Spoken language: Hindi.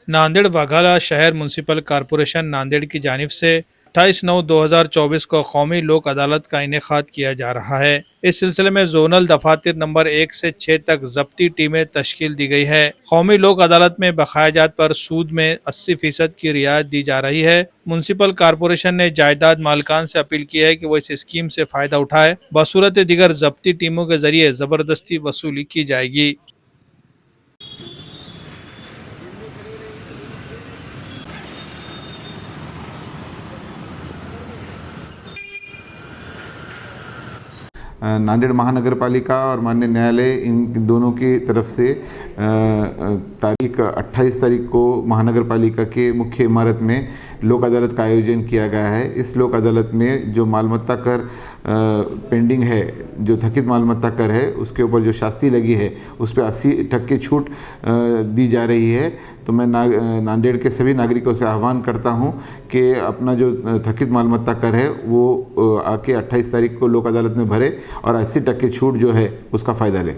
नांदेड़ वाघाला शहर म्युनिसिपल कॉरपोरेशन नांदेड़ की जानिब से 28/9/2024 को कौमी लोक अदालत का इनेकाद किया जा रहा है। इस सिलसिले में जोनल दफातर नंबर 1 से 6 तक जब्ती टीमें तश्कील दी गई है। कौमी लोक अदालत में बकायाजात पर सूद में 80% की रियायत दी जा रही है। म्युनिसिपल कॉरपोरेशन ने जायदाद मालिकान से अपील की है कि वो इस स्कीम से फायदा उठाए। बसूरत दिगर जब्ती टीमों के जरिए जबरदस्ती वसूली की जाएगी। नांदेड़ महानगर पालिका और माननीय न्यायालय इन दोनों की तरफ से तारीख 28 तारीख को महानगर पालिका के मुख्य इमारत में लोक अदालत का आयोजन किया गया है। इस लोक अदालत में जो मालमत्ता कर पेंडिंग है, जो थकित मालमत्ता कर है, उसके ऊपर जो शास्ति लगी है उस पर 80% छूट दी जा रही है। तो मैं नांदेड़ के सभी नागरिकों से आह्वान करता हूं कि अपना जो थकित मालमत्ता कर है वो आके 28 तारीख को लोक अदालत में भरे और 80% छूट जो है उसका फ़ायदा लें।